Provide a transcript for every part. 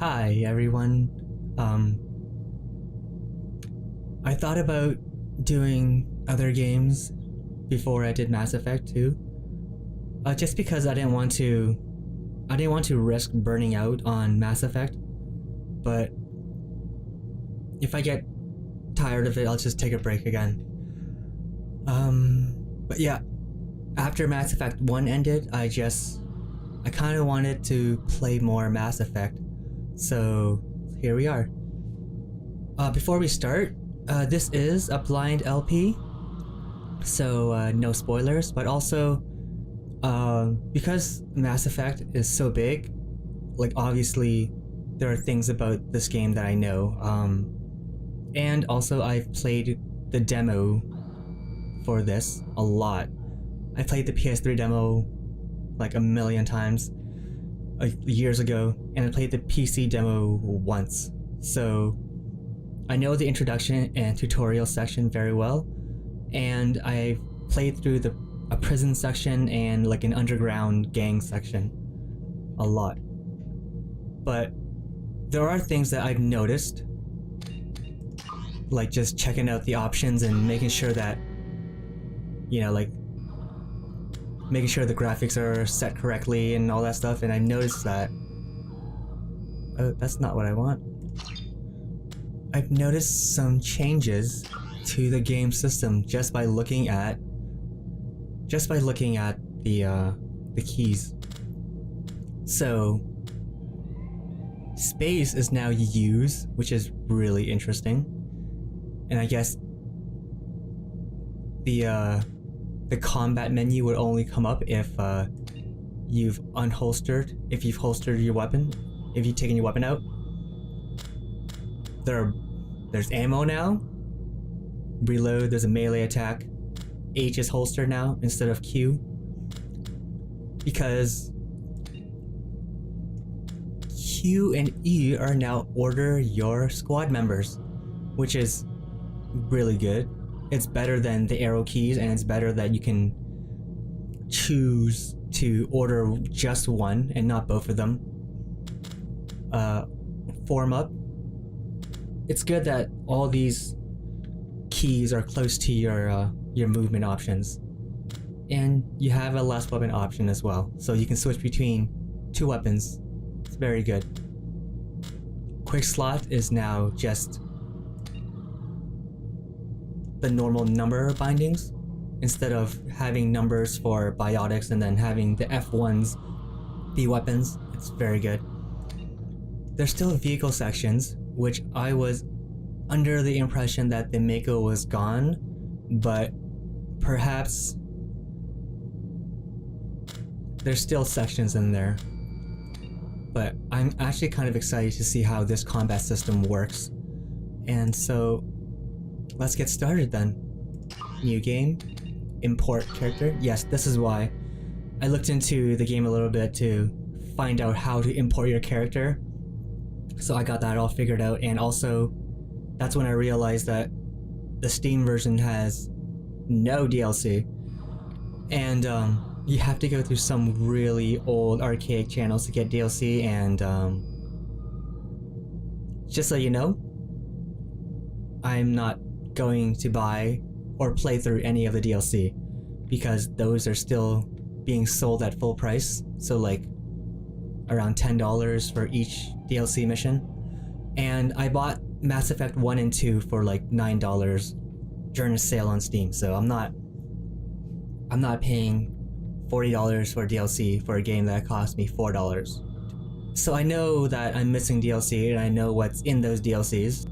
Hi everyone. Um, I thought about doing other games before I did Mass Effect 2. Just because I didn't want to risk burning out on Mass Effect. But if I get tired of it, I'll just take a break again. But yeah, after Mass Effect 1 ended, I kind of wanted to play more Mass Effect. So here we are. Before we start, this is a blind LP, so no spoilers, but also because Mass Effect is so big, like obviously there are things about this game that I know, and also I've played the demo for this a lot. I played the PS3 demo like a million times years ago, and I played the PC demo once, so I know the introduction and tutorial section very well, and I played through a prison section and like an underground gang section a lot. But there are things that I've noticed, like just checking out the options and making sure that, like making sure the graphics are set correctly and all that stuff, and I noticed that that's not what I want. I've noticed some changes to the game system just by looking at the keys. So space is now use, which is really interesting. And I guess the combat menu would only come up if you've holstered your weapon, if you've taken your weapon out. There's ammo now. Reload, there's a melee attack. H is holster now instead of Q. Because Q and E are now order your squad members, which is really good. It's better than the arrow keys, and it's better that you can choose to order just one and not both of them. Form up. It's good that all these keys are close to your movement options, and you have a last weapon option as well, so you can switch between two weapons. It's very good. Quick slot is now just the normal number bindings instead of having numbers for biotics and then having the F1s be weapons. It's very good. There's still vehicle sections, which I was under the impression that the Mako was gone, but perhaps there's still sections in there. But I'm actually kind of excited to see how this combat system works. And so let's get started then. New game, import character. Yes, this is why I looked into the game a little bit to find out how to import your character. So I got that all figured out, and also that's when I realized that the Steam version has no DLC, and you have to go through some really old archaic channels to get DLC, and just so you know, I'm not going to buy or play through any of the DLC because those are still being sold at full price, so like around $10 for each DLC mission. And I bought Mass Effect 1 and 2 for like $9 during a sale on Steam, so I'm not paying $40 for DLC for a game that cost me $4. So I know that I'm missing DLC, and I know what's in those DLCs.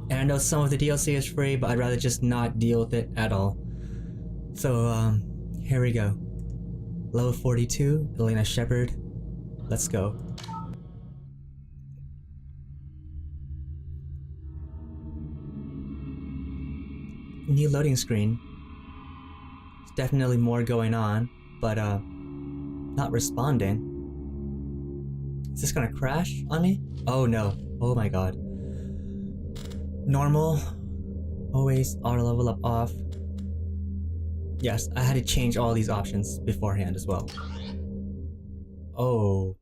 And I know some of the DLC is free, but I'd rather just not deal with it at all. So here we go. Level 42, Elena Shepard. Let's go. New loading screen. There's definitely more going on, but not responding. Is this gonna crash on me? Oh no. Oh my god. Normal. Always auto level up off. Yes, I had to change all these options beforehand as well. Oh.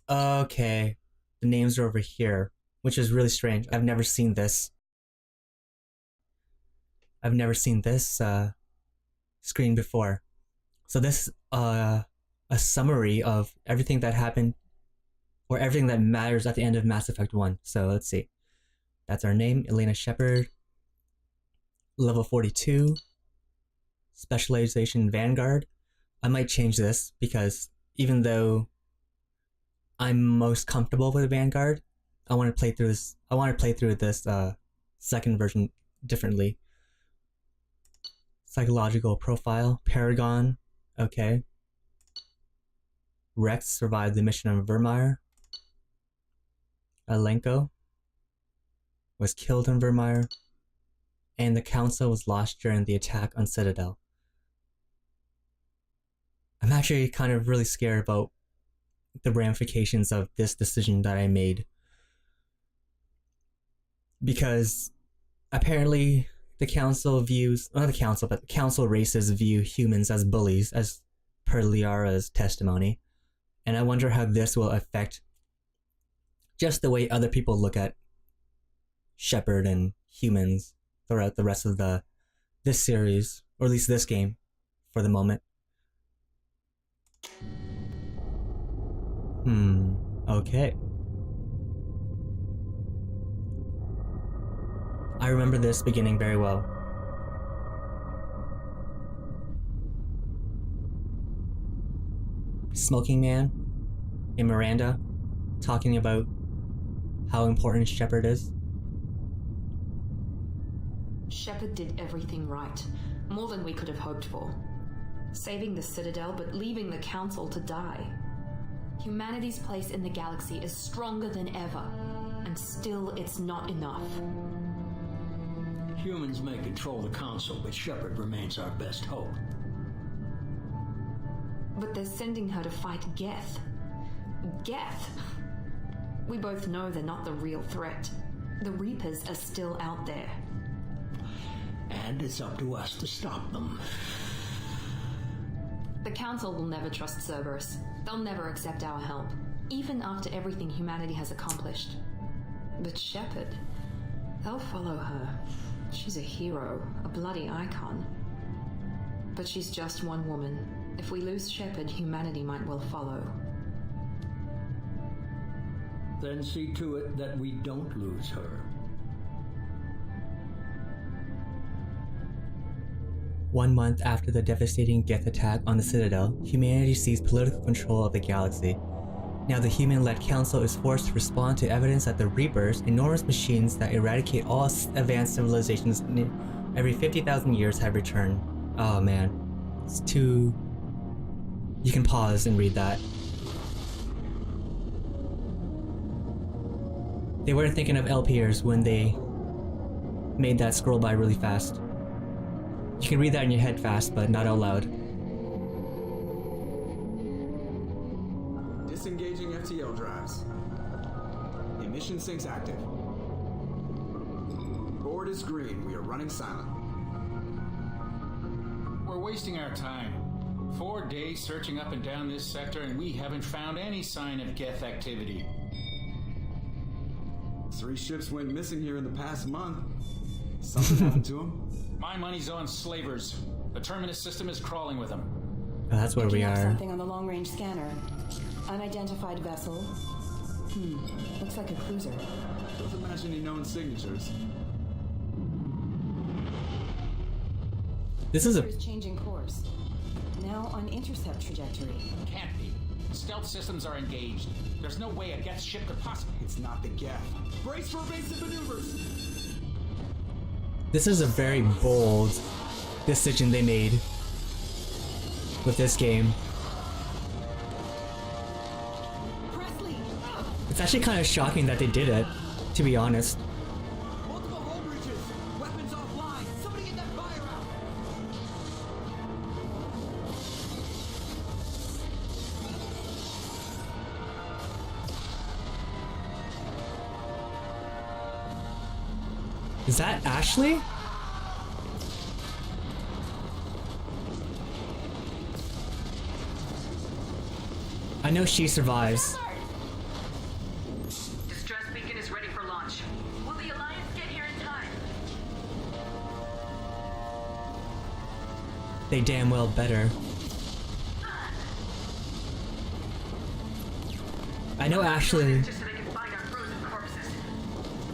Okay. The names are over here, which is really strange. I've never seen this. I've never seen this screen before. So this a summary of everything that happened or everything that matters at the end of Mass Effect 1. So let's see. That's our name, Elena Shepard. Level 42. Specialization Vanguard. I might change this because even though I'm most comfortable with Vanguard, I want to play through this. I want to play through this second version differently. Psychological profile, Paragon. Okay. Rex survived the mission on Vermeer. Alenko was killed on Vermeer, and the Council was lost during the attack on Citadel. I'm actually kind of really scared about the ramifications of this decision that I made, because apparently the Council views, not the Council, but the Council races view humans as bullies, as per Liara's testimony, and I wonder how this will affect just the way other people look at Shepard and humans throughout the rest of this series, or at least this game, for the moment. Okay. I remember this beginning very well. Smoking Man and Miranda talking about how important Shepard is. Shepard did everything right, more than we could have hoped for. Saving the Citadel, but leaving the Council to die. Humanity's place in the galaxy is stronger than ever, and still it's not enough. Humans may control the Council, but Shepard remains our best hope. But they're sending her to fight Geth. Geth! We both know they're not the real threat. The Reapers are still out there. And it's up to us to stop them. The Council will never trust Cerberus. They'll never accept our help, even after everything humanity has accomplished. But Shepard, they'll follow her. She's a hero, a bloody icon. But she's just one woman. If we lose Shepard, humanity might well follow. Then see to it that we don't lose her. 1 month after the devastating Geth attack on the Citadel, humanity seized political control of the galaxy. Now the human-led Council is forced to respond to evidence that the Reapers, enormous machines that eradicate all advanced civilizations every 50,000 years, have returned. Oh man, it's too... You can pause and read that. They weren't thinking of LPers when they made that scroll by really fast. You can read that in your head fast, but not out loud. Disengaging FTL drives. Emission sinks active. Board is green. We are running silent. We're wasting our time. 4 days searching up and down this sector, and we haven't found any sign of Geth activity. 3 ships went missing here in the past month. Something happened to them. My money's on slavers. The Terminus system is crawling with them. Oh, that's where we Picking up are. Something on the long-range scanner. Unidentified vessel. Looks like a cruiser. Doesn't match any known signatures. This is a... Cruiser is changing course. Now on intercept trajectory. Can't be. Stealth systems are engaged. There's no way a Geth ship could possibly... It's not the Geth. Brace for evasive maneuvers! This is a very bold decision they made with this game. Presley! It's actually kind of shocking that they did it, to be honest. Multiple hull breaches! Weapons offline! Somebody get that fire out! Is that Ashley? I know she survives. Distress beacon is ready for launch. Will the Alliance get here in time? They damn well better. I know Ashley. Just so they can find our frozen corpses.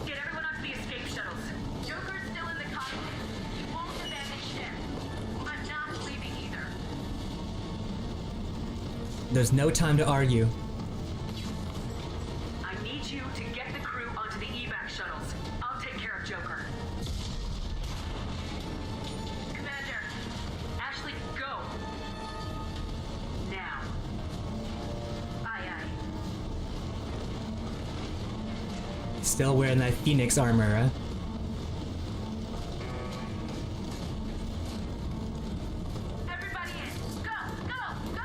Get everyone onto the escape shuttles. Joker's still in the cockpit. He won't abandon ship. I'm not leaving either. There's no time to argue. I need you to get the crew onto the evac shuttles. I'll take care of Joker. Commander, Ashley, go. Now. Aye, aye. Still wearing that Phoenix armor, huh? Everybody in. Go, go, go!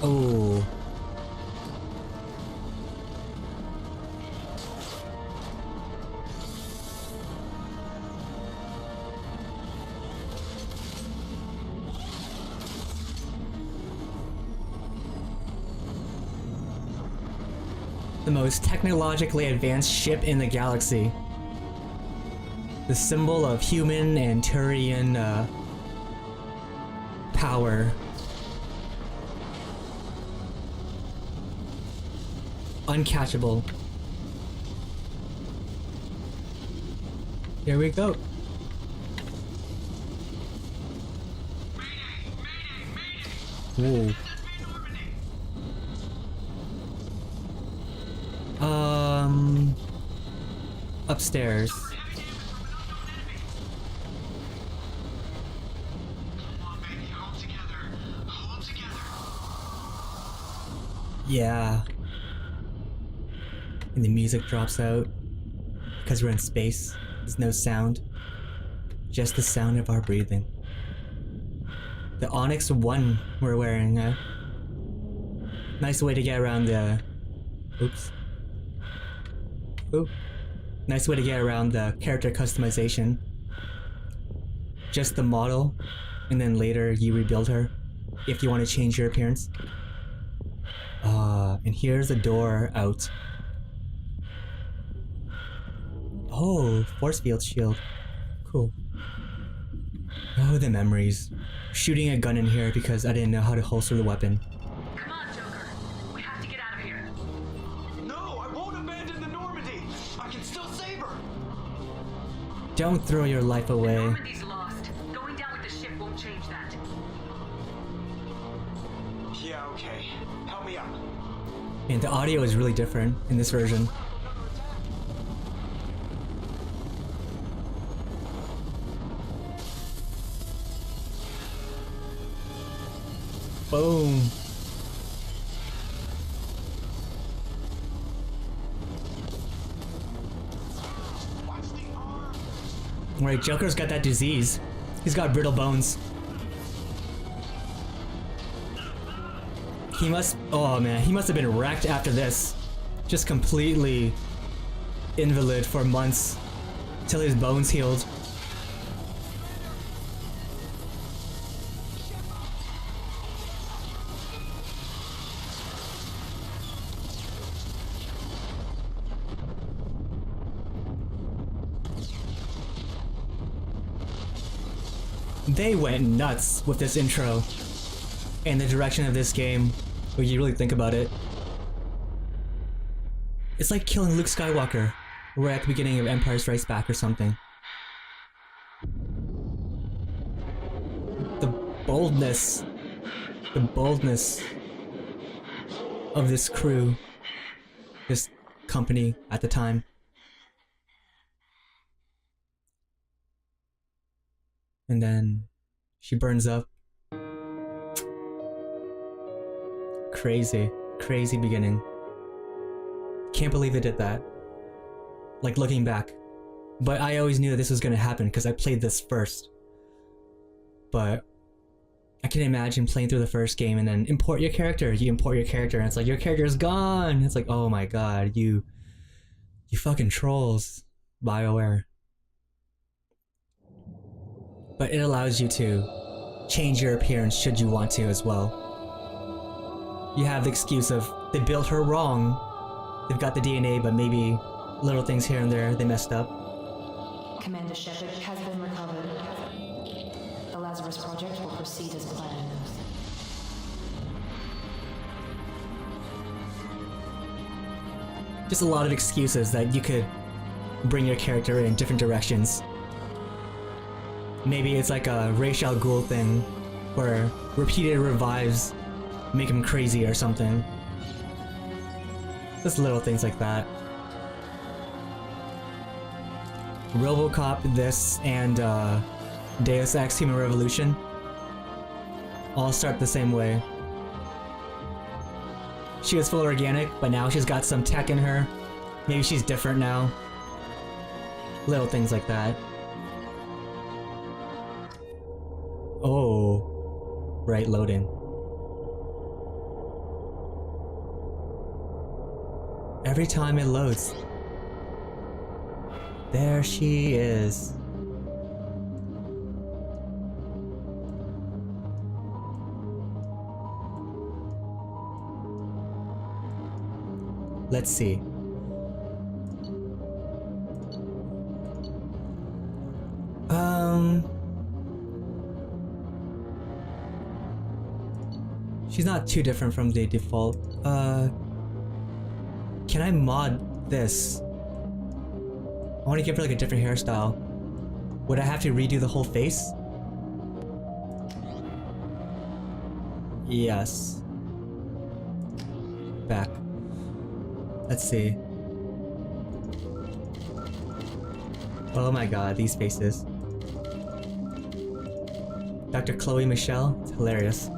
Oh. The most technologically advanced ship in the galaxy. The symbol of human and Turian power. Uncatchable. Here we go. Whoa. Upstairs. Yeah. And the music drops out. Because we're in space. There's no sound. Just the sound of our breathing. The Onyx 1 we're wearing, nice way to get around the... Oops. Oop. Nice way to get around the character customization. Just the model, and then later you rebuild her, if you want to change your appearance. And here's a door out. Oh, force field shield. Cool. Oh, the memories. Shooting a gun in here because I didn't know how to holster the weapon. Come on, Joker. We have to get out of here. No, I won't abandon the Normandy. I can still save her. Don't throw your life away. Normandy's lost. Going down with the ship won't change that. Yeah, okay. Help me out. And the audio is really different in this version. Boom. Right, Joker's got that disease. He's got brittle bones. He must... Oh man, he must have been wrecked after this. Just completely invalid for months till his bones healed. They went nuts with this intro and the direction of this game, when you really think about it. It's like killing Luke Skywalker right at the beginning of Empire Strikes Back or something. The boldness of this crew, this company at the time. And then she burns up. Crazy, crazy beginning. Can't believe they did that. Like looking back. But I always knew that this was gonna happen because I played this first. But I can imagine playing through the first game and then import your character. You import your character and it's like, your character's gone. It's like, oh my god, you fucking trolls, BioWare. But it allows you to change your appearance should you want to as well. You have the excuse of they built her wrong. They've got the DNA, but maybe little things here and there they messed up. Commander Shepard has been recovered. The Lazarus project will proceed as planned. Just a lot of excuses that you could bring your character in different directions. Maybe it's like a Ra's al Ghul thing, where repeated revives make him crazy or something. Just little things like that. RoboCop, this, and Deus Ex Human Revolution all start the same way. She was full organic, but now she's got some tech in her. Maybe she's different now. Little things like that. Oh, right, loading. Every time it loads. There she is. Let's see. She's not too different from the default. Can I mod this? I want to give her like a different hairstyle. Would I have to redo the whole face? Yes. Back. Let's see. Oh my god, these faces. Dr. Chloe Michelle? It's hilarious.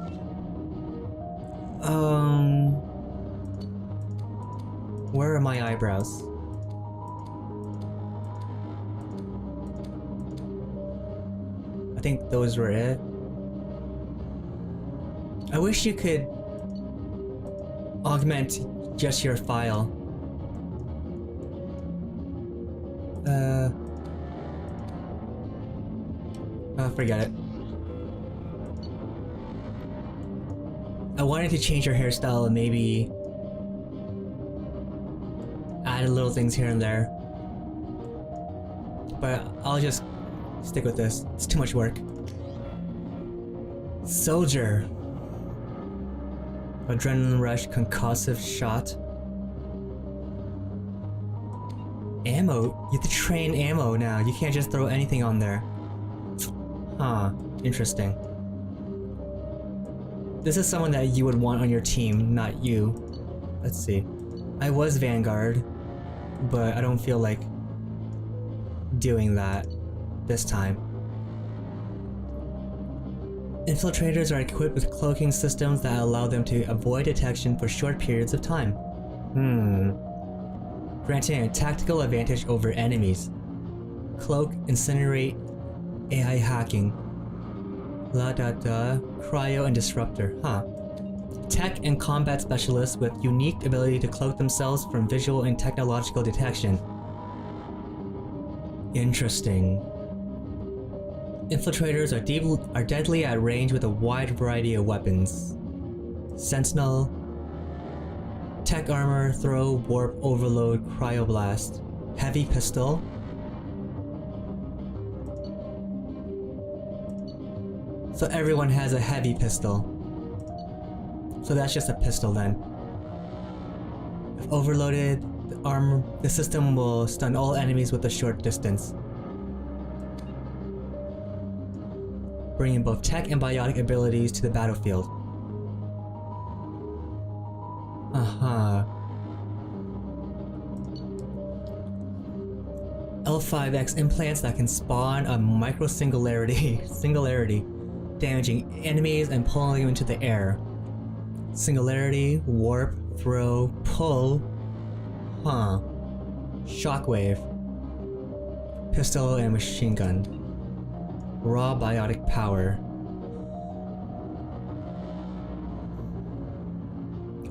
Where are my eyebrows? I think those were it. I wish you could augment just your file. Forget it. I wanted to change her hairstyle and maybe add little things here and there. But I'll just stick with this. It's too much work. Soldier. Adrenaline rush, concussive shot. Ammo? You have to train ammo now. You can't just throw anything on there. Huh. Interesting. This is someone that you would want on your team, not you. Let's see. I was Vanguard, but I don't feel like doing that this time. Infiltrators are equipped with cloaking systems that allow them to avoid detection for short periods of time. Granting a tactical advantage over enemies. Cloak, incinerate, AI hacking. Cryo and disruptor. Huh. Tech and combat specialists with unique ability to cloak themselves from visual and technological detection. Interesting. Infiltrators are deadly at range with a wide variety of weapons. Sentinel, tech armor, throw, warp, overload, cryoblast, heavy pistol. So everyone has a heavy pistol. So that's just a pistol then. If overloaded, the system will stun all enemies with a short distance. Bringing both tech and biotic abilities to the battlefield. L5X implants that can spawn a micro-singularity, damaging enemies and pulling them into the air. Singularity, warp, throw, pull. Shockwave. Pistol and machine gun. Raw biotic power.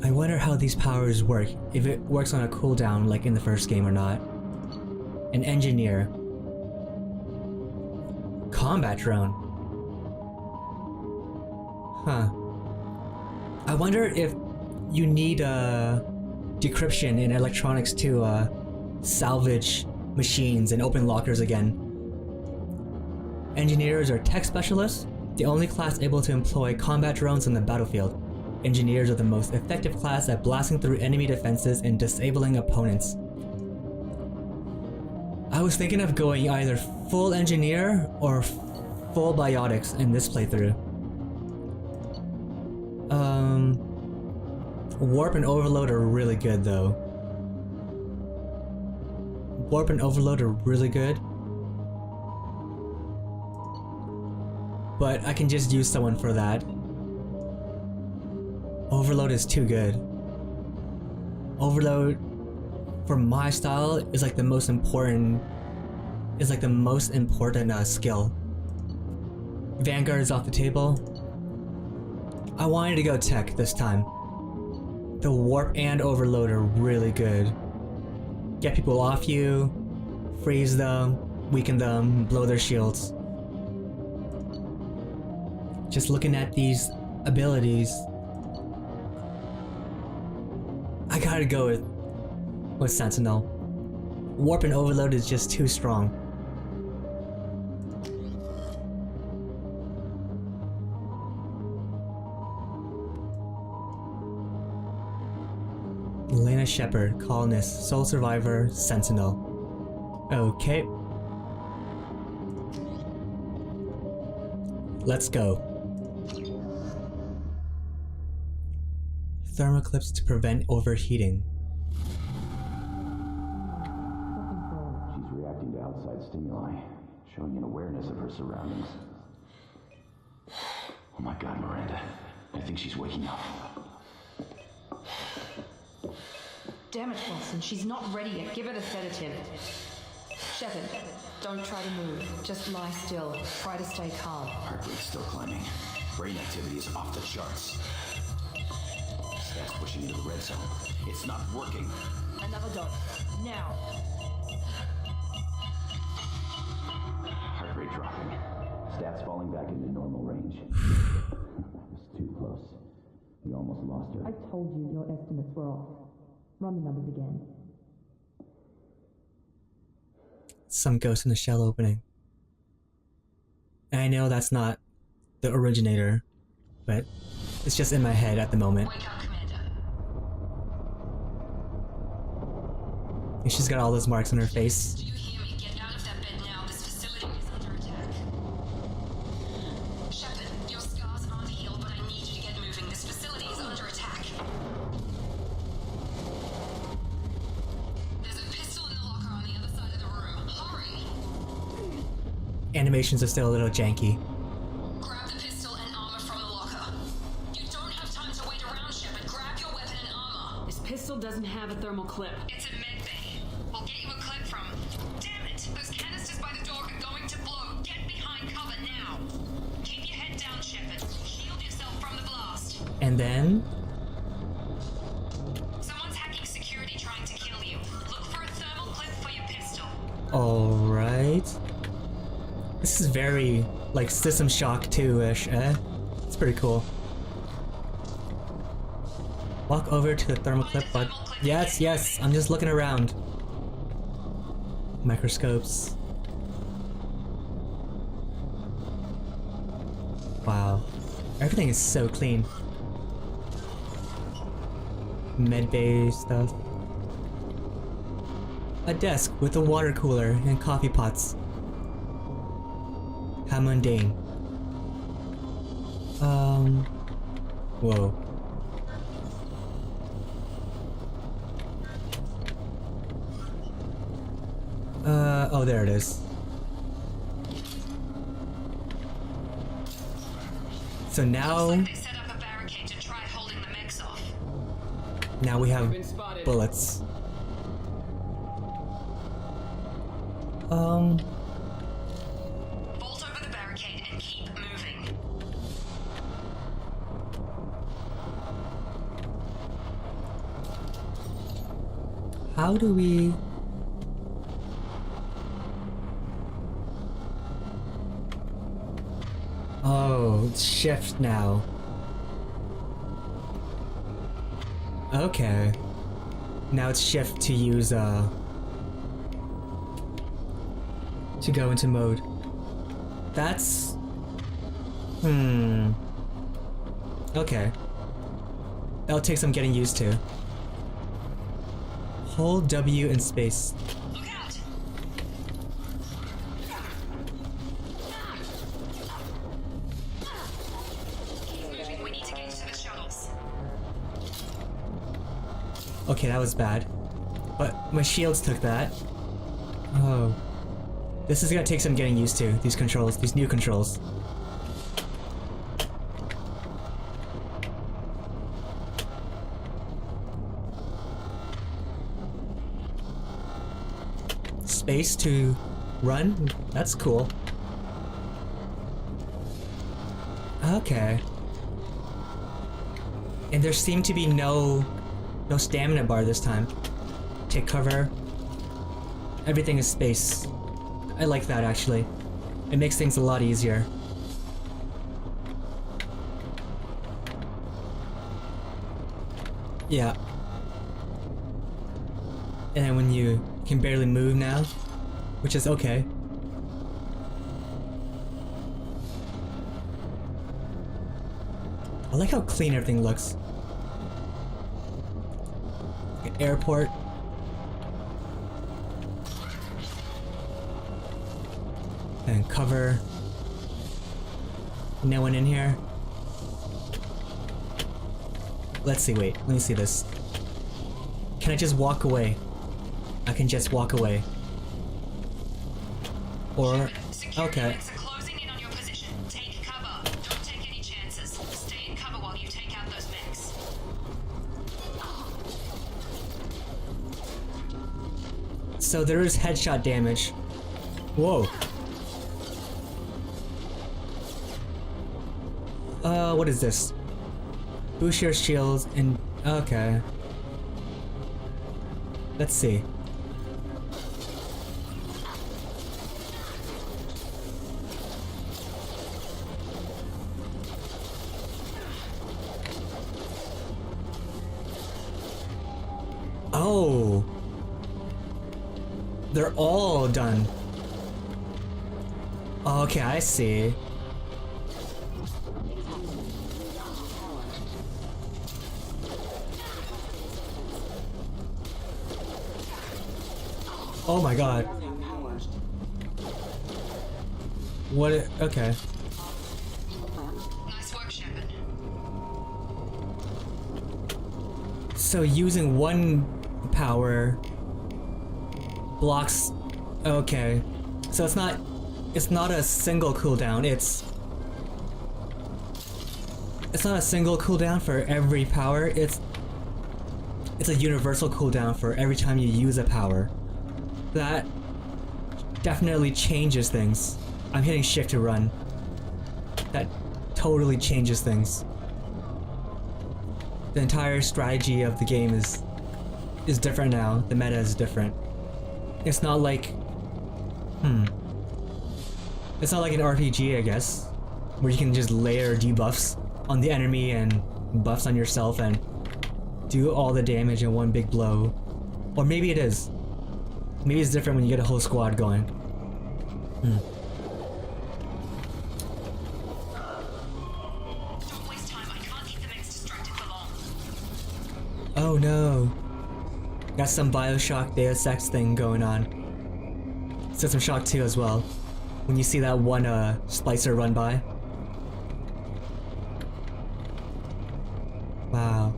I wonder how these powers work, if it works on a cooldown like in the first game or not. An engineer. Combat drone. Huh. I wonder if you need decryption in electronics to salvage machines and open lockers again. Engineers are tech specialists, the only class able to employ combat drones on the battlefield. Engineers are the most effective class at blasting through enemy defenses and disabling opponents. I was thinking of going either full engineer or full biotics in this playthrough. Warp and Overload are really good though. Warp and Overload are really good. But I can just use someone for that. Overload is too good. Overload, for my style, is like the most important. Skill. Vanguard is off the table. I wanted to go tech this time. The Warp and Overload are really good. Get people off you, freeze them, weaken them, blow their shields. Just looking at these abilities, I gotta go with Sentinel. Warp and Overload is just too strong. Elena Shepard, colonist, sole survivor, Sentinel. Okay. Let's go. Thermoclips to prevent overheating. She's reacting to outside stimuli, showing an awareness of her surroundings. Oh my god, Miranda. I think she's waking up. Damn it, Wilson, she's not ready yet. Give her the sedative. Shepard, don't try to move. Just lie still. Try to stay calm. Heart rate's still climbing. Brain activity is off the charts. Staff's pushing into the red zone. It's not working. Another dose. Now. Heart rate dropping. Stats falling back into normal range. That was too close. We almost lost her. I told you your estimates were off. Run the numbers again. Some Ghost in the Shell opening. And I know that's not the originator, but it's just in my head at the moment. Wake up, Commander. And she's got all those marks on her face. Do you hear me? Get out of that bed now. This facility is under attack. Shepard, your scars aren't healed, but I need you to get moving. This facility is under attack. There's a pistol in the locker on the other side of the room. Hurry! Animations are still a little janky. Grab the pistol and armor from the locker. You don't have time to wait around, Shepard. Grab your weapon and armor. This pistol doesn't have a thermal clip. It's a med bay. We'll get you a clip from. Damn it! Those canisters by the door are going to blow. Get behind cover now. Keep your head down, Shepard. Shield yourself from the blast. And then Someone's hacking security trying to kill you. Look for a thermal clip for your pistol. alright. This is very like System Shock 2-ish, eh? It's pretty cool. Walk over to the thermal clip, but yes, I'm just looking around. Microscopes. Wow. Everything is so clean. Medbay stuff. A desk with a water cooler and coffee pots. How mundane. Whoa. Oh, there it is. So now, They set up a barricade to try holding the mechs off. now we have Been spotted. bullets. Vault over the barricade and keep moving. How do we... Oh, it's shift now. Okay. Now it's shift to use, to go into mode. That's... Okay. That'll take some getting used to. Hold W in space. Look out! Keep moving. We need to get to the shuttles. Okay, that was bad. But my shields took that. Oh. This is gonna take some getting used to, these controls, these new controls. Space to run? That's cool. Okay. And there seemed to be no stamina bar this time. Take cover. Everything is space. I like that actually. It makes things a lot easier. Yeah. And then when you can barely move now, which is okay. I like how clean everything looks. Like an airport. And cover. No one in here. Let's see, wait, let me see this. Can I just walk away? I can just walk away. Or, okay. Units are closing in on your position. Take cover. Don't take any chances. Stay in cover while you take out those mechs. So there is headshot damage. Whoa. What is this? Boost your shields and... okay. Let's see. Oh. They're all done. Okay, I see. Oh my god. What? Okay. Nice work, Shepard. So using one power blocks. Okay. So it's not a single cooldown. It's not a single cooldown for every power. It's a universal cooldown for every time you use a power. That definitely changes things. I'm hitting shift to run. That totally changes things. The entire strategy of the game is different now. The meta is different. It's not like... It's not like an RPG, I guess, where you can just layer debuffs on the enemy and buffs on yourself and do all the damage in one big blow. Or maybe it is. Maybe it's different when you get a whole squad going. Don't waste time. I can't keep the mechs distracted for long. Oh no. Got some BioShock Deus Ex thing going on. System Shock 2 as well. When you see that one splicer run by. Wow.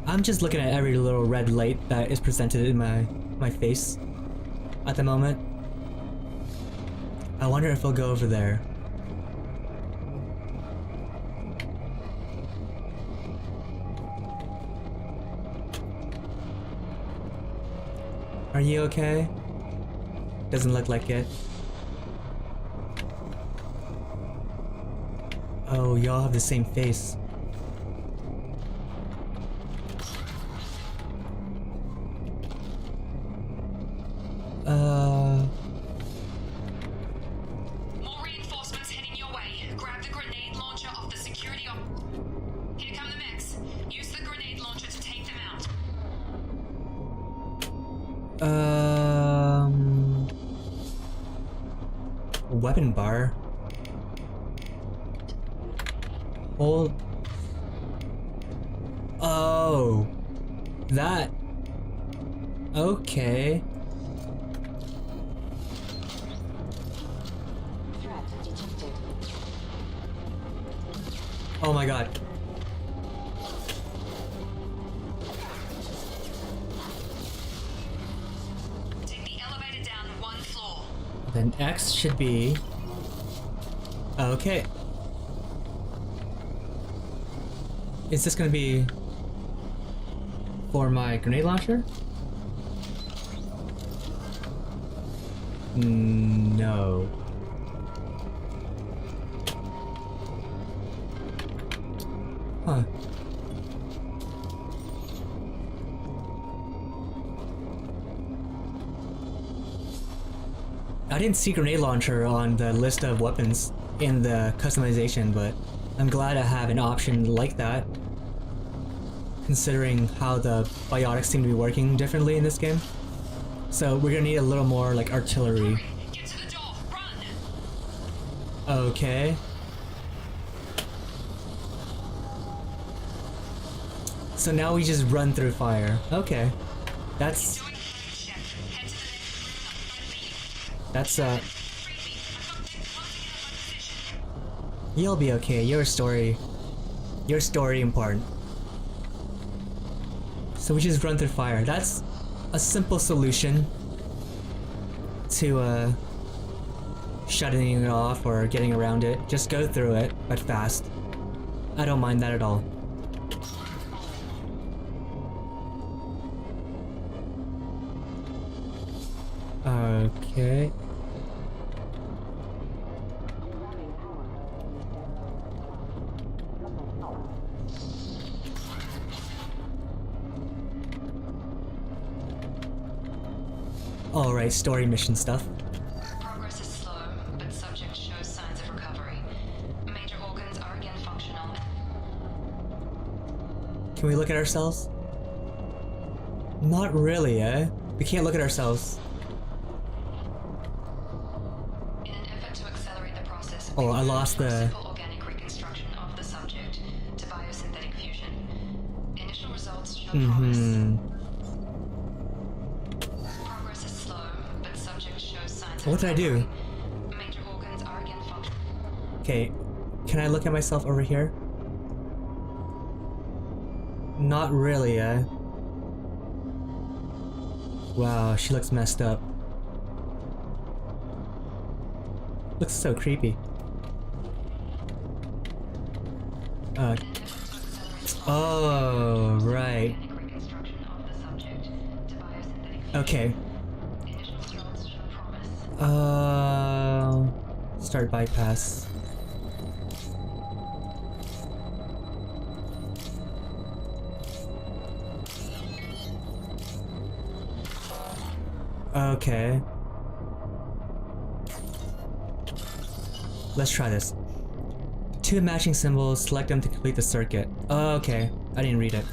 I'm just looking at every little red light that is presented in my face at the moment. I wonder if I'll go over there. Are you okay? Doesn't look like it. Oh, y'all have the same face. More reinforcements heading your way. Grab the grenade launcher off the security op. Here come the mechs. Use the grenade launcher to take them weapon bar. Hold. Oh. That. Okay. Threat detected. Oh my god. Take the elevator down one floor. Then X should be... Okay. Is this gonna be... for my grenade launcher? No. Huh. I didn't see grenade launcher on the list of weapons in the customization, but I'm glad I have an option like that, considering how the biotics seem to be working differently in this game. So we're gonna need a little more like artillery. Get to the door. Run. Okay. So now we just run through fire. Okay. That's... Doing Shep. Head to the next room. That's Freebie. I've got them closing in on my position. You'll be okay. Your story important. So we just run through fire. That's a simple solution to shutting it off or getting around it. Just go through it, but fast. I don't mind that at all. Okay. Alright, story mission stuff. Progress is slow, but subject shows signs of recovery. Major organs are again functional. Can we look at ourselves? Not really, eh? We can't look at ourselves. In an effort to accelerate the process, Oh, we I lost the... simple organic reconstruction of the subject to biosynthetic fusion. Initial results show promise. Progress is slow, but subject shows signs of What did I do? recovery. Major organs are again functional. Okay, can I look at myself over here? Not really, eh? Wow, she looks messed up. Looks so creepy. Oh, right. Okay. Start bypass. Okay. Let's try this. Two matching symbols, select them to complete the circuit. Okay, I didn't read it.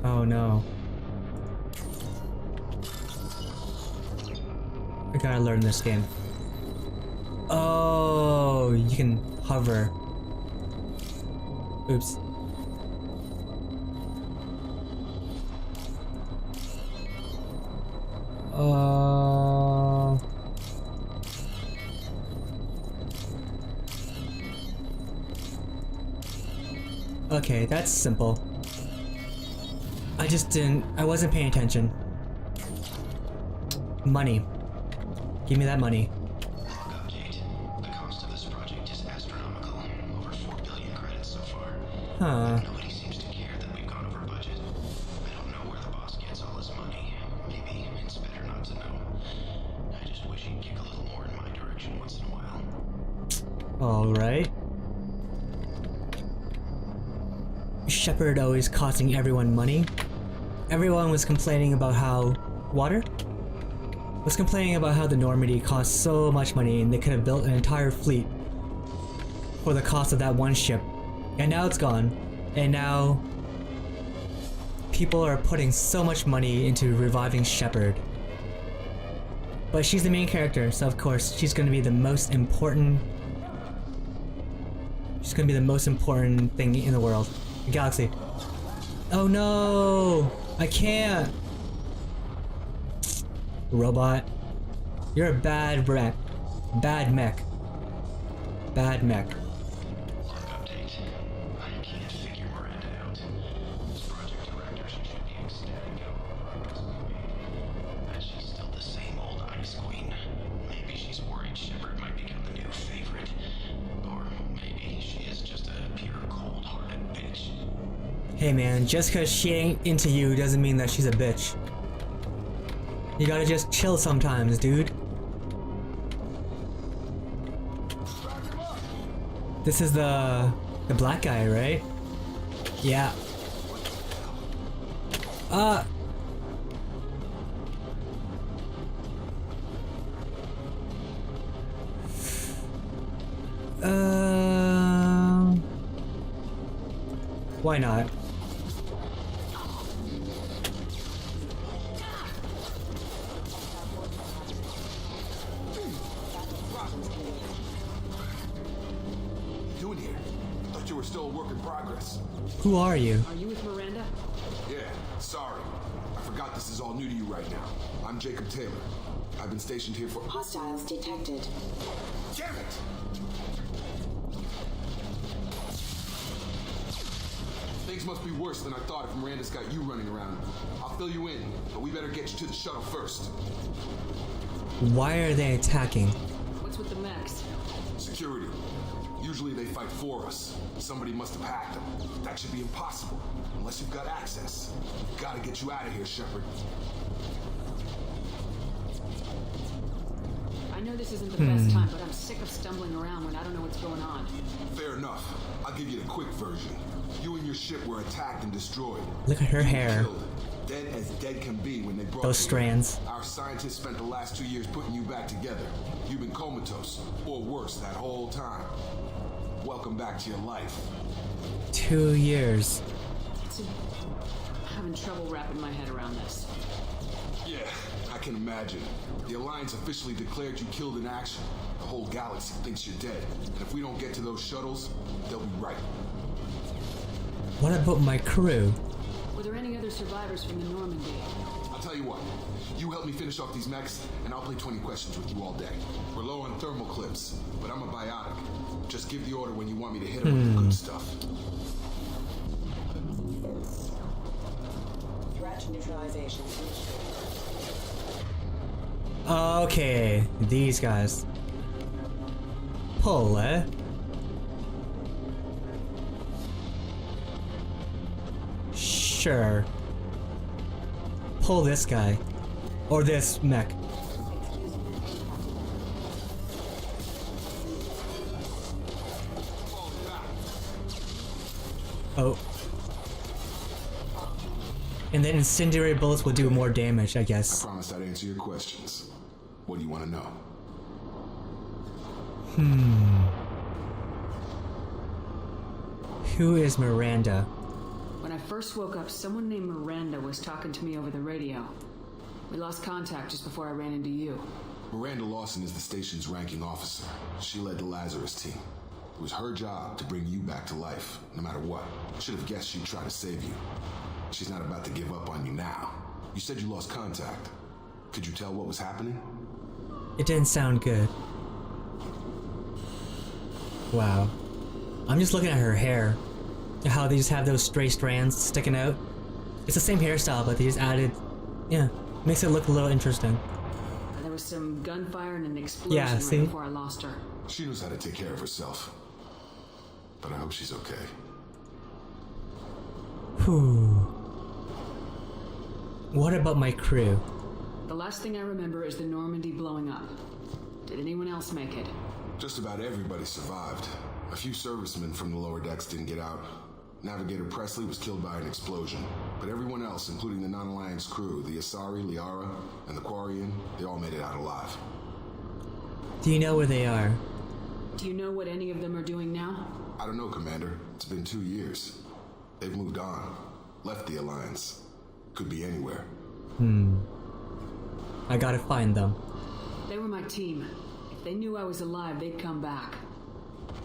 Oh no. I gotta learn this game. Oh, you can hover. Oops. Okay, that's simple. I wasn't paying attention. Money. Give me that money. Log update. The cost of this project is astronomical. Over 4 billion credits so far. Huh. Nobody seems to care that we've gone over budget. I don't know where the boss gets all his money. Maybe it's better not to know. I just wish he'd kick a little more in my direction once in a while. Alright. Shepard always costing everyone money. Everyone was complaining about how... Water? Was complaining about how the Normandy cost so much money and they could have built an entire fleet for the cost of that one ship. And now it's gone. And now... people are putting so much money into reviving Shepard. But she's the main character, so of course she's gonna be the most important. She's gonna be the most important thing in the world. The galaxy. Oh no! I can't! Robot. You're a bad mech. Bad mech. Bad mech. Log update. I can't figure Miranda out. As project director, she should be ecstatic at all the progress we've made. But she's still the same old ice queen. Maybe she's worried Shepard might become the new favorite. Or maybe she is just a pure cold-hearted bitch. Hey man, just cause she ain't into you doesn't mean that she's a bitch. You gotta just chill sometimes, dude. This is the black guy, right? Yeah. Why not? Doing here? Thought you were still a work in progress. Who are you? Are you with Miranda? Yeah, sorry. I forgot this is all new to you right now. I'm Jacob Taylor. I've been stationed here for— Hostiles detected. Damn it! Things must be worse than I thought if Miranda's got you running around. I'll fill you in, but we better get you to the shuttle first. Why are they attacking? What's with the mechs? Security. Usually they fight for us. Somebody must have hacked them. That should be impossible, unless you've got access. Gotta get you out of here, Shepard. I know this isn't the best time, but I'm sick of stumbling around when I don't know what's going on. Fair enough. I'll give you the quick version. You and your ship were attacked and destroyed. Look at her You were hair. killed. Dead as dead can be when they brought Those you strands. in. Our scientists spent the last 2 years putting you back together. You've been comatose, or worse, that whole time. Welcome back to your life. 2 years. I'm having trouble wrapping my head around this. Yeah, I can imagine. The Alliance officially declared you killed in action. The whole galaxy thinks you're dead. And if we don't get to those shuttles, they'll be right. What about my crew? Were there any other survivors from the Normandy? I'll tell you what. You help me finish off these mechs, and I'll play 20 questions with you all day. We're low on thermal clips, but I'm a biotic. Just give the order when you want me to hit them with the good stuff. Threat neutralization. Okay, these guys. Pull, eh? Sure. Pull this guy. Or this mech. Oh. And then incendiary bullets will do more damage, I guess. I promise I'd answer your questions. What do you want to know? Who is Miranda? When I first woke up, someone named Miranda was talking to me over the radio. We lost contact just before I ran into you. Miranda Lawson is the station's ranking officer. She led the Lazarus team. It was her job to bring you back to life, no matter what. Should have guessed she'd try to save you. She's not about to give up on you now. You said you lost contact. Could you tell what was happening? It didn't sound good. Wow. I'm just looking at her hair. How they just have those stray strands sticking out. It's the same hairstyle, but they just added... Yeah, makes it look a little interesting. There was some gunfire and an explosion Yeah, see? right before I lost her. She knows how to take care of herself. But I hope she's okay. Whew. What about my crew? The last thing I remember is the Normandy blowing up. Did anyone else make it? Just about everybody survived. A few servicemen from the lower decks didn't get out. Navigator Presley was killed by an explosion. But everyone else, including the non-Alliance crew, the Asari, Liara, and the Quarian, they all made it out alive. Do you know where they are? Do you know what any of them are doing now? I don't know, Commander. It's been 2 years. They've moved on. Left the Alliance. Could be anywhere. I gotta find them. They were my team. If they knew I was alive, they'd come back.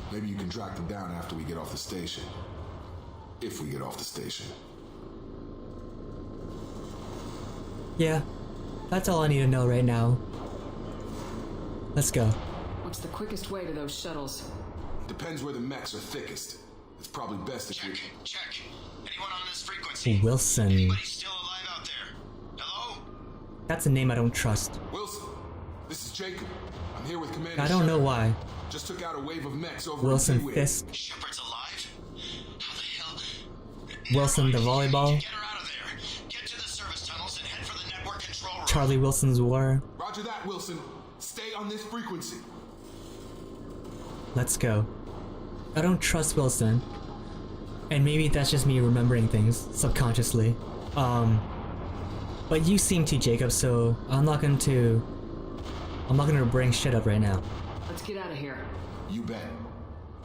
Maybe you can track them down after we get off the station. If we get off the station. Yeah, that's all I need to know right now. Let's go. What's the quickest way to those shuttles? Depends where the mechs are thickest. It's probably best if you... Check. Anyone on this frequency? Wilson. Anybody still alive out there? Hello? That's a name I don't trust. Wilson, this is Jacob. I'm here with Commander I don't know Shepard. why. Just took out a wave of mechs over Wilson in Kiwi. Fisk. Shepard's alive? How the hell? Wilson the volleyball. Get her out of there. Get to the service tunnels and head for the network control room. Charlie Wilson's War. Roger that, Wilson. Stay on this frequency. Let's go. I don't trust Wilson. And maybe that's just me remembering things subconsciously. But you seem to, Jacob, so I'm not gonna bring shit up right now. Let's get out of here. You bet.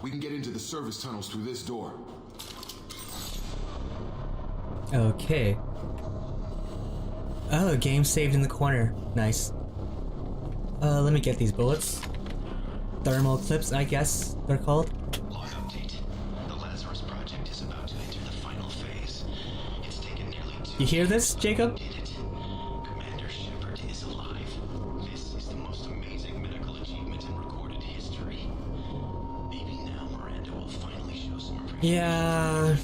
We can get into the service tunnels through this door. Okay. Oh, game saved in the corner. Nice. Let me get these bullets. Thermal clips, I guess they're called. Log update. The Lazarus project is about to enter the final phase. It's taken nearly 2 You hear this, Jacob? Commander Shepard is alive. This is the most amazing medical achievement in recorded history. Maybe now Miranda will finally show some appreciation. Yeah.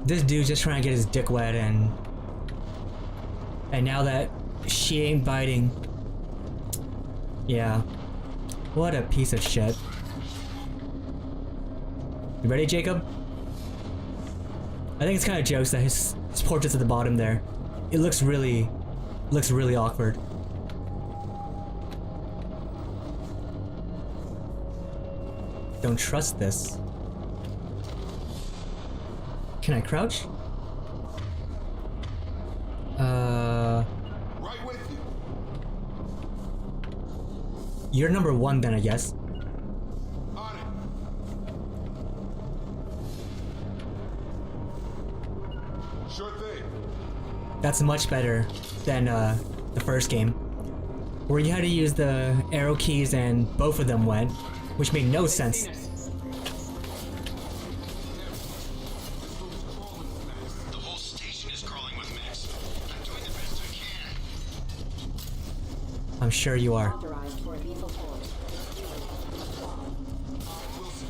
This dude's just trying to get his dick wet, and now that she ain't biting. Yeah. What a piece of shit. You ready, Jacob? I think it's kind of jokes that his portrait's at the bottom there. It looks really awkward. Don't trust this. Can I crouch? Right with you. You're number 1 then, I guess. On it. Sure thing. That's much better than the first game, where you had to use the arrow keys and both of them went, which made no sense. The whole station is crawling with mechs. I'm doing the best I can. I'm sure you are. Authorized for lethal force. Wilson,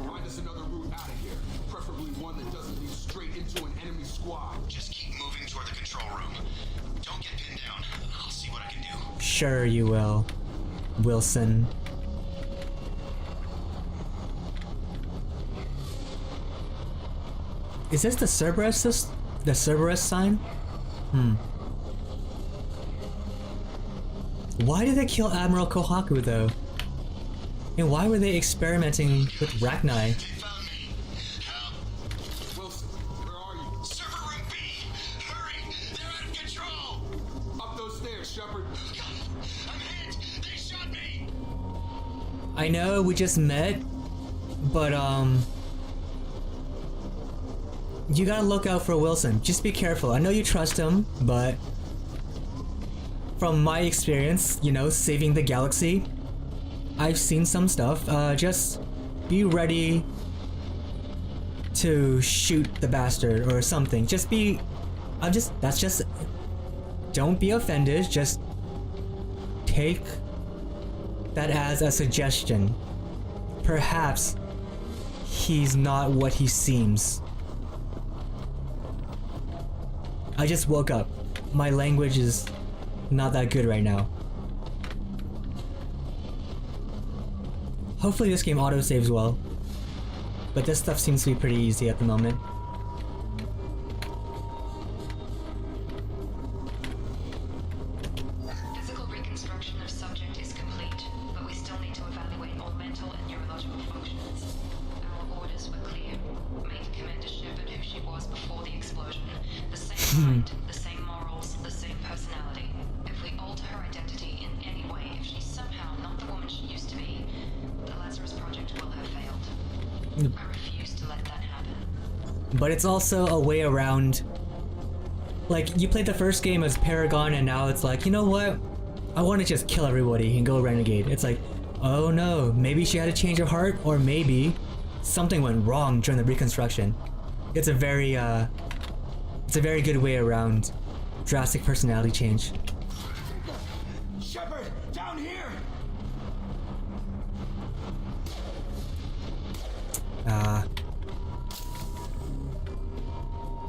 find us another route out of here. Preferably one that doesn't lead straight into an enemy squad. Just keep moving toward the control room. Don't get pinned down. I'll see what I can do. Sure you will, Wilson. Is this the Cerberus? The Cerberus sign? Why did they kill Admiral Kohaku though? And why were they experimenting with Rachni? They found me. Help. Wilson, where are you? Server room B. Hurry. They're out of control. Up those stairs, Shepard. I'm hit. They shot me. I know we just met, but you gotta look out for Wilson. Just be careful. I know you trust him, but from my experience, you know, saving the galaxy, I've seen some stuff. Just be ready to shoot the bastard or something. Don't be offended. Just take that as a suggestion. Perhaps he's not what he seems. I just woke up. My language is not that good right now. Hopefully this game autosaves well. But this stuff seems to be pretty easy at the moment. Physical reconstruction of subject is complete, but we still need to evaluate all mental and neurological functions. Our orders were clear. Make Commander Shepard who she was before the explosion. The same mind, the same morals, the same personality. If we alter her identity in any way, if she's somehow not the woman she used to be, the Lazarus project will have failed. I refuse to let that happen. But it's also a way around. Like, you played the first game as Paragon and now it's like, you know what? I want to just kill everybody and go renegade. It's like, oh no, maybe she had a change of heart, or maybe something went wrong during the reconstruction. It's a very good way around drastic personality change. Shepard, down here!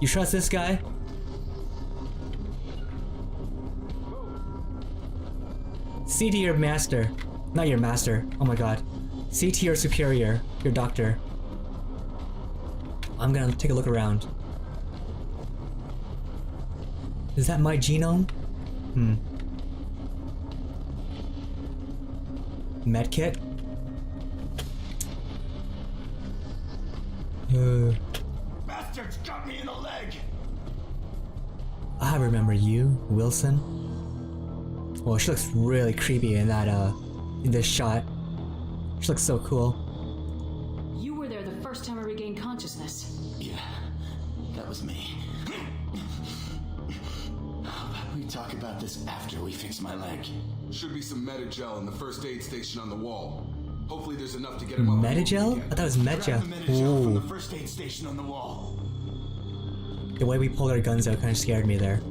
You trust this guy? See to your master. Not your master. Oh my god. See to your superior. Your doctor. I'm gonna take a look around. Is that my genome? Medkit? Bastards got me in the leg! I remember you, Wilson. Well, she looks really creepy in that, in this shot. She looks so cool. You were there the first time I regained consciousness. Yeah, that was me. How about we talk about this after we fix my leg? Should be some Metagel in the first aid station on the wall. Hopefully there's enough to get him up. Metagel? I thought it was Medja. From the Ooh. first aid station on the wall. The way we pulled our guns out kind of scared me there.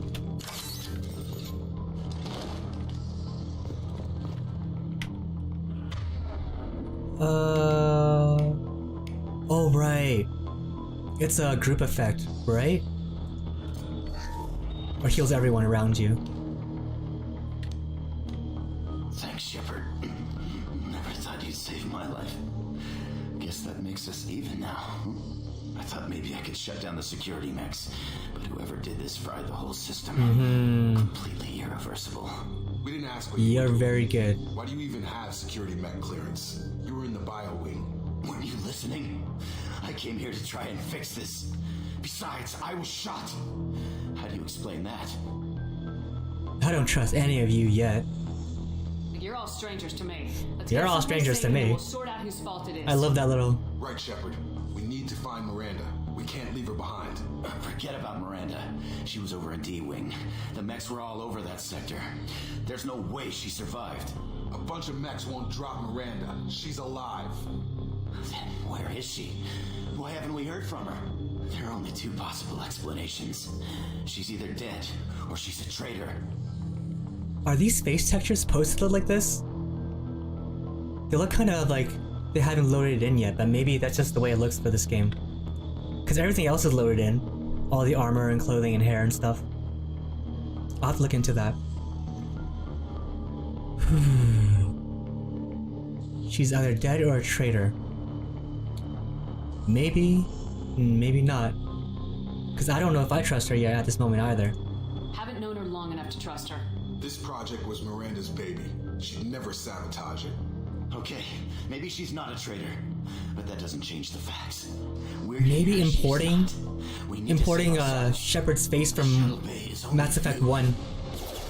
Oh right. It's a group effect, right? Or heals everyone around you. Thanks, Shepard. Never thought you'd save my life. Guess that makes us even now. I thought maybe I could shut down the security mechs, but whoever did this fried the whole system. Completely irreversible. We didn't ask what You're very good. Why do you even have security mech clearance? You were in the bio wing. Weren't you listening? I came here to try and fix this. Besides, I was shot. How do you explain that? I don't trust any of you yet. You're all strangers to me. Let's You're get all something strangers to safe and me. We'll sort out whose fault it is. I love that little... Right, Shepard. We need to find Miranda. We can't leave her behind. Forget about Miranda. She was over in D-Wing. The mechs were all over that sector. There's no way she survived. A bunch of mechs won't drop Miranda. She's alive. Then where is she? Why haven't we heard from her? There are only two possible explanations. She's either dead, or she's a traitor. Are these face textures supposed to look like this? They look kind of like they haven't loaded it in yet, but maybe that's just the way it looks for this game. Because everything else is loaded in. All the armor and clothing and hair and stuff. I'll have to look into that. She's either dead or a traitor. Maybe, maybe not. Because I don't know if I trust her yet at this moment either. Haven't known her long enough to trust her. This project was Miranda's baby. She'd never sabotage it. Okay, maybe she's not a traitor, but that doesn't change the facts. Maybe importing Shepard's face from Mass Effect 1.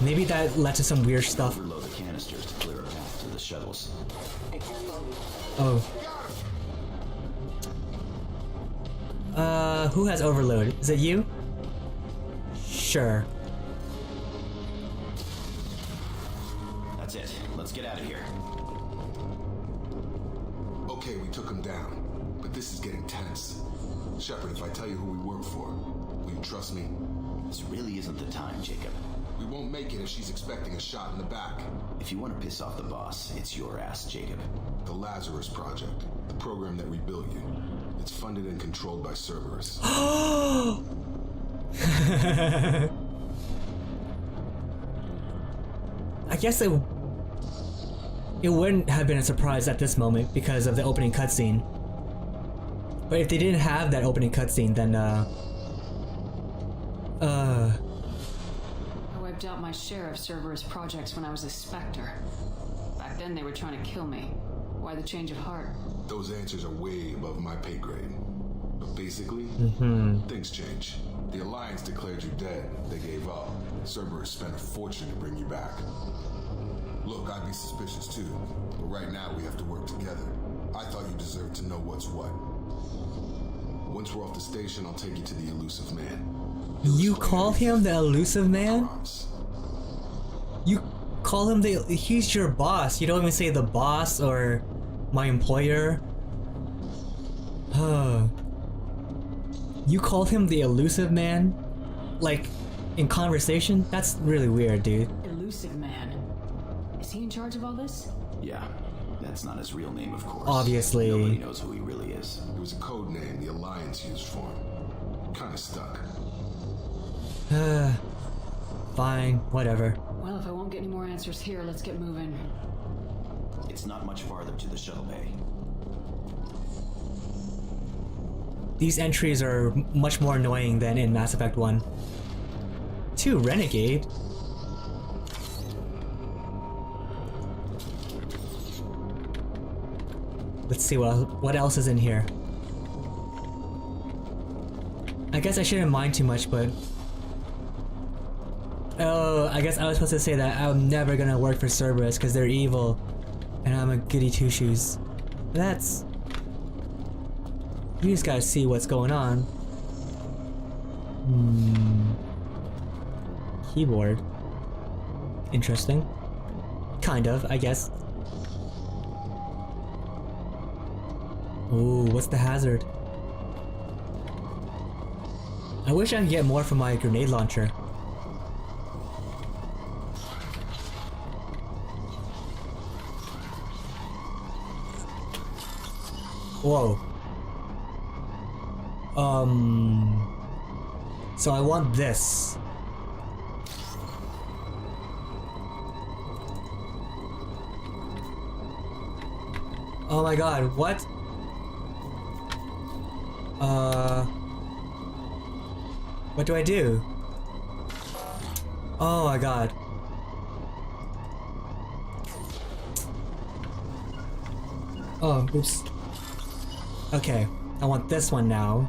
Maybe that led to some weird stuff. Overload the canisters to clear a path to the shuttles. Oh. Who has overload? Is it you? Sure. That's it. Let's get out of here. Okay, we took him down, but this is getting tense. Shepard, if I tell you who we work for, will you trust me? This really isn't the time, Jacob. We won't make it if she's expecting a shot in the back. If you want to piss off the boss, it's your ass, Jacob. The Lazarus Project, the program that rebuilt you. It's funded and controlled by Cerberus. I guess it wouldn't have been a surprise at this moment because of the opening cutscene. But if they didn't have that opening cutscene, then I wiped out my share of Cerberus projects when I was a Spectre. Back then they were trying to kill me. Why the change of heart? Those answers are way above my pay grade. But basically, things change. The Alliance declared you dead. They gave up. Cerberus spent a fortune to bring you back. Look, I'd be suspicious too, but right now we have to work together. I thought you deserved to know what's what. Once we're off the station, I'll take you to the Elusive Man. You call him the Elusive Man? You call him he's your boss. You don't even say the boss or my employer. You called him the elusive man? Like, in conversation? That's really weird, dude. Elusive man. Is he in charge of all this? Yeah, that's not his real name, of course. Obviously. Nobody knows who he really is. It was a code name the Alliance used for him. Kinda stuck. Fine, whatever. Well, if I won't get any more answers here, let's get moving. It's not much farther to the shuttle bay. These entries are much more annoying than in Mass Effect 1. 2 Renegade? Let's see what else is in here. I guess I shouldn't mind too much, but... Oh, I guess I was supposed to say that I'm never gonna work for Cerberus because they're evil. And I'm a goody two-shoes. That's... You just gotta see what's going on. Keyboard. Interesting. Kind of, I guess. Ooh, what's the hazard? I wish I could get more from my grenade launcher. Whoa. So I want this. Oh my god, what? What do I do? Oh my god. Oh, oops. Okay, I want this one now.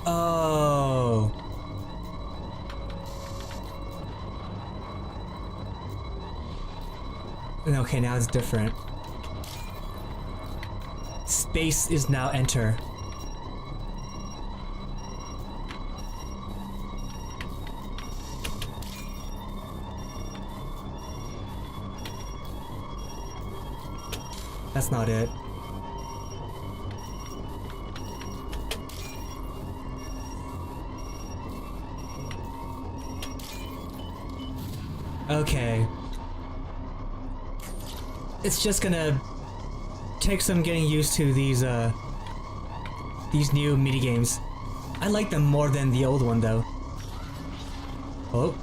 Oh. Okay, now it's different. Space is now enter. That's not it. Okay. It's just gonna take some getting used to these new minigames. I like them more than the old one though. Oh.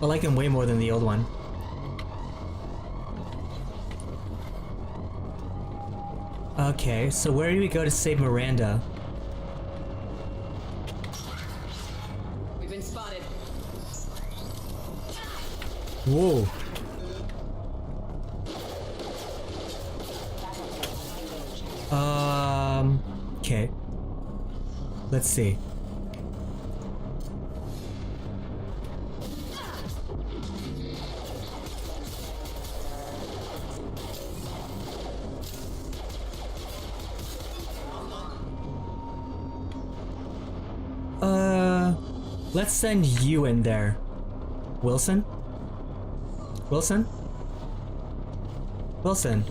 I like them way more than the old one. Okay, so where do we go to save Miranda? We've been spotted. Whoa. Okay. Let's see. Let's send you in there. Wilson? Wilson? Wilson.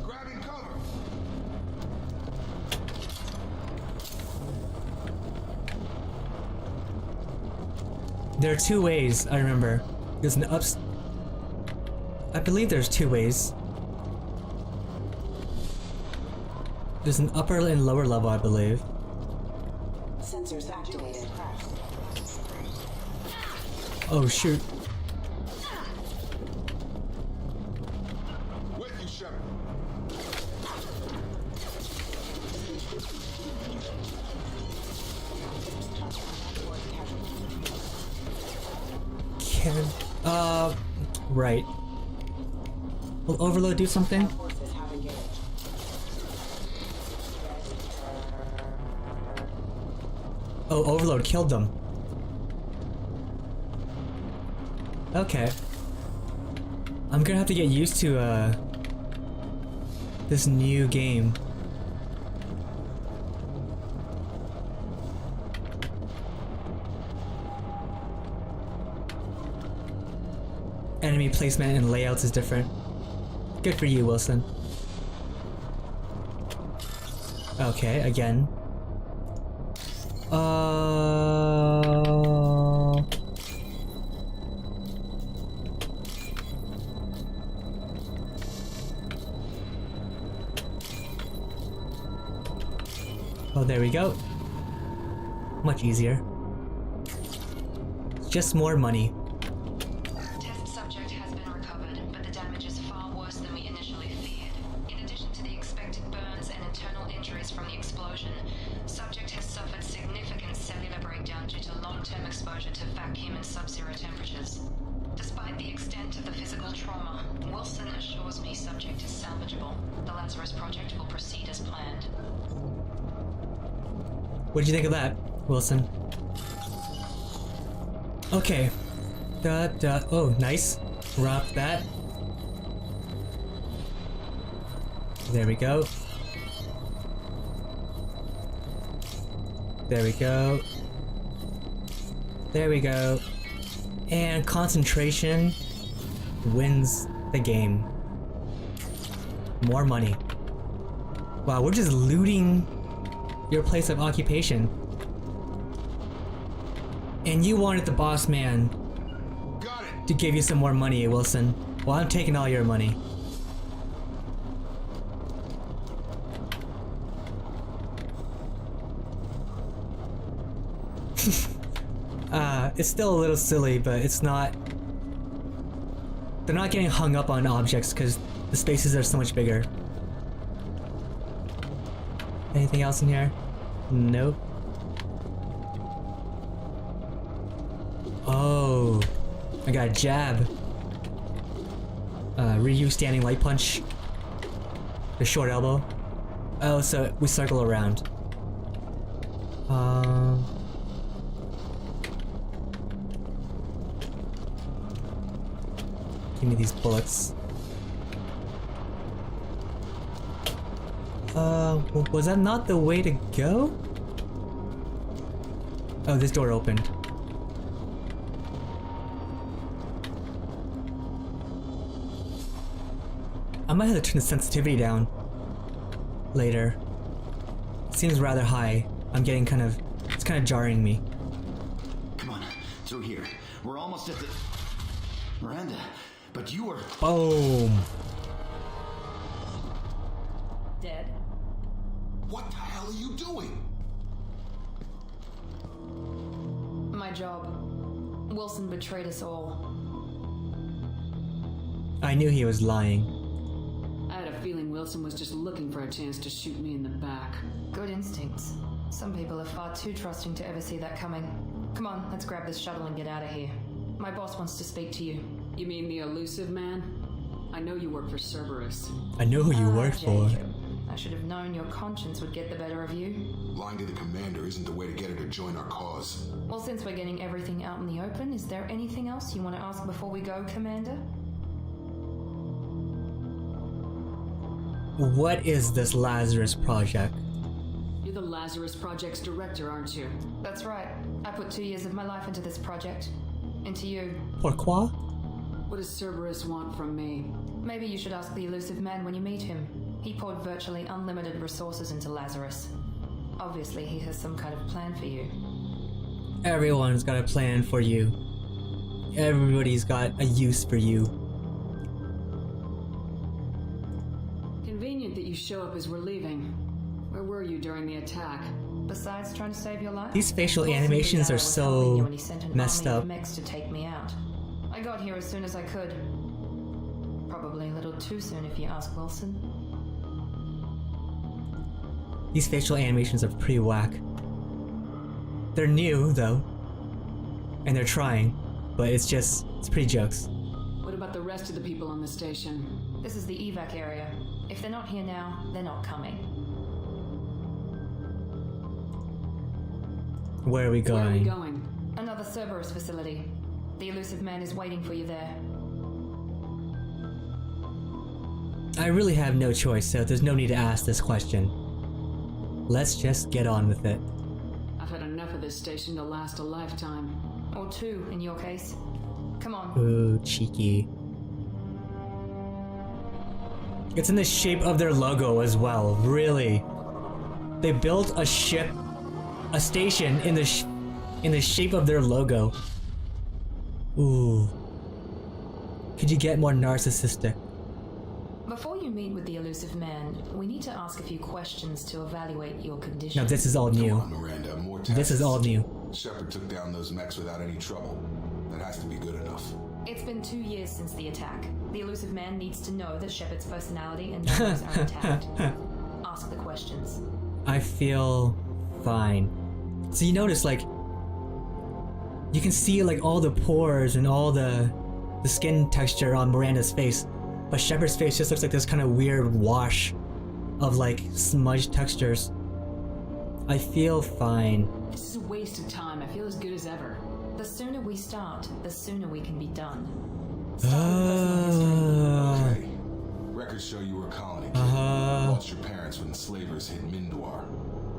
Grabbing cover. There are two ways, I remember. There's an ups... I believe there's two ways. There's an upper and lower level, I believe. Sensors activated. Oh shoot. With you, Shepard. Can... right. Will Overload do something? Forces have engaged. Oh, Overload killed them. Okay. I'm gonna have to get used to this new game. Enemy placement and layouts is different. Good for you, Wilson. Okay, again. Oh, there we go. Much easier. Just more money. Test subject has been recovered, but the damage is far worse than we initially feared. In addition to the expected burns and internal injuries from the explosion, subject has suffered significant cellular breakdown due to long-term exposure to vacuum and sub-zero temperatures. Despite the extent of the physical trauma, Wilson assures me subject is salvageable. The Lazarus project will proceed as planned. What did you think of that, Wilson? Okay. Oh, nice. Drop that. There we go. There we go. There we go. And concentration wins the game. More money. Wow, we're just looting your place of occupation. And you wanted the boss man to give you some more money, Wilson. Well, I'm taking all your money. It's still a little silly, but it's not... They're not getting hung up on objects because the spaces are so much bigger. Anything else in here? Nope. Oh, I got a jab. Ryu standing light punch. The short elbow. Oh, so we circle around. Give me these bullets. Was that not the way to go? Oh, this door opened. I might have to turn the sensitivity down later. It seems rather high. I'm getting it's kind of jarring me. Come on, through here. We're almost at the... Miranda, but you were... Boom! Dead. What the hell are you doing? My job. Wilson betrayed us all. I knew he was lying. I had a feeling Wilson was just looking for a chance to shoot me in the back. Good instincts. Some people are far too trusting to ever see that coming. Come on, let's grab this shuttle and get out of here. My boss wants to speak to you. You mean the elusive man? I know you work for Cerberus. I know who you work for. I should have known your conscience would get the better of you. Lying to the commander isn't the way to get her to join our cause. Well, since we're getting everything out in the open, is there anything else you want to ask before we go, Commander? What is this Lazarus project? You're the Lazarus Project's director, aren't you? That's right. I put 2 years of my life into this project. Into you. Pourquoi? What does Cerberus want from me? Maybe you should ask the elusive man when you meet him. He poured virtually unlimited resources into Lazarus. Obviously, he has some kind of plan for you. Everyone's got a plan for you. Everybody's got a use for you. Convenient that you show up as we're leaving. Where were you during the attack? Besides trying to save your life, These facial animations are so messed up. Mechs to take me out. I got here as soon as I could. Probably a little too soon if you ask Wilson. These facial animations are pretty whack. They're new, though. And they're trying. But it's pretty jokes. What about the rest of the people on the station? This is the evac area. If they're not here now, they're not coming. Where are we going? Where are we going? Another Cerberus facility. The elusive man is waiting for you there. I really have no choice, so there's no need to ask this question. Let's just get on with it. I've had enough of this station to last a lifetime. Or two, in your case. Come on. Ooh, cheeky. It's in the shape of their logo as well, really. They built a station in the shape of their logo. Ooh. Could you get more narcissistic? Before you meet with the elusive man, we need to ask a few questions to evaluate your condition. No, this is all new. Come on, Miranda, more tests. This is all new. Shepard took down those mechs without any trouble. That has to be good enough. It's been 2 years since the attack. The elusive man needs to know that Shepard's personality and values are intact. Ask the questions. I feel fine. So you notice, like, you can see like all the pores and all the skin texture on Miranda's face, but Shepard's face just looks like this kind of weird wash of like smudged textures. I feel fine. This is a waste of time. I feel as good as ever. The sooner we start, the sooner we can be done. Okay. Records show you were a colony kid. You lost your parents when the slavers hit Mindor.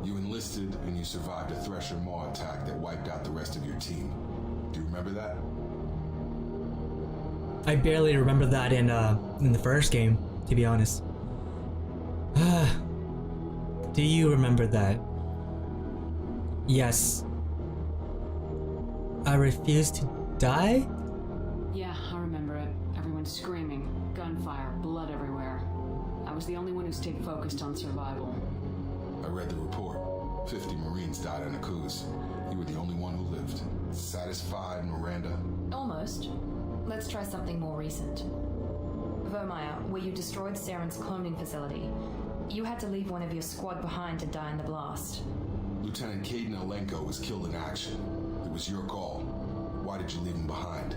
You enlisted and you survived a Thresher Maw attack that wiped out the rest of your team. Do you remember that? I barely remember that in the first game, to be honest. Do you remember that? Yes. I refuse to die? Yeah, I remember it. Everyone screaming, gunfire, blood everywhere. I was the only one who stayed focused on survival. I read the report. 50 Marines died on Akuz. You were the only one who lived. Satisfied, Miranda? Almost. Let's try something more recent. Vermeer, where you destroyed Saren's cloning facility. You had to leave one of your squad behind to die in the blast. Lieutenant Caden Alenko was killed in action. It was your call. Why did you leave him behind?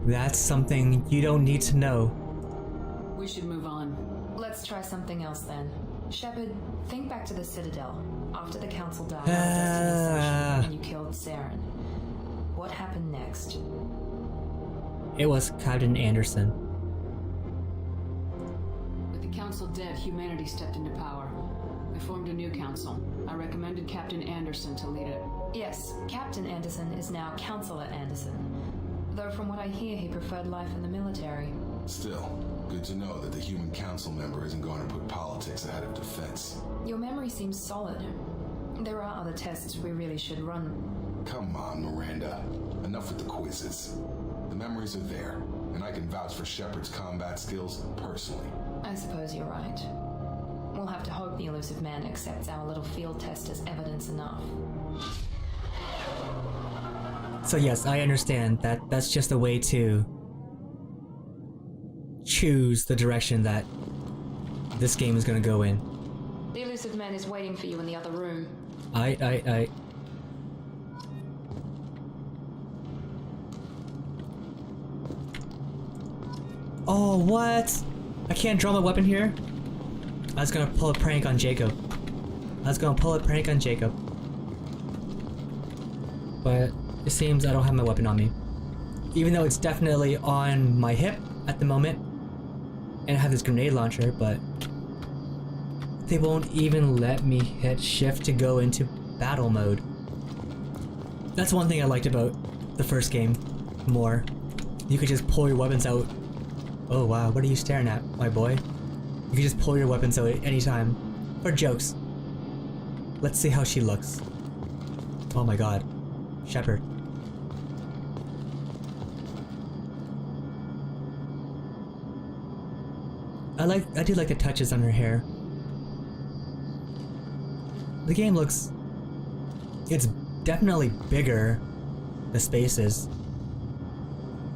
That's something you don't need to know. We should move on. Let's try something else then. Shepard, think back to the Citadel. After the Council died on the Destiny station and you killed Saren. What happened next? It was Captain Anderson. With the Council dead, humanity stepped into power. We formed a new council. I recommended Captain Anderson to lead it. Yes, Captain Anderson is now Counselor Anderson. Though from what I hear, he preferred life in the military. Still, good to know that the human council member isn't going to put politics ahead of defense. Your memory seems solid. There are other tests we really should run. Come on, Miranda. Enough with the quizzes. The memories are there, and I can vouch for Shepard's combat skills personally. I suppose you're right. We'll have to hope the elusive man accepts our little field test as evidence enough. So yes, I understand that that's just a way to choose the direction that this game is gonna go in. The elusive man is waiting for you in the other room. Oh, what? I can't draw my weapon here? I was gonna pull a prank on Jacob. But it seems I don't have my weapon on me. Even though it's definitely on my hip at the moment. And I have this grenade launcher, but they won't even let me hit shift to go into battle mode. That's one thing I liked about the first game more. You could just pull your weapons out. Oh wow, what are you staring at, my boy? You can just pull your weapons out at any time. For jokes. Let's see how she looks. Oh my god. Shepard. I do like the touches on her hair. The game looks... It's definitely bigger, the spaces.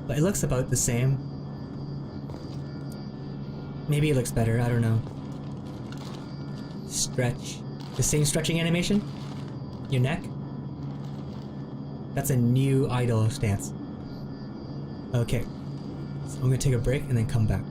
But it looks about the same. Maybe it looks better, I don't know. Stretch. The same stretching animation? Your neck? That's a new idle stance. Okay. So I'm gonna take a break and then come back.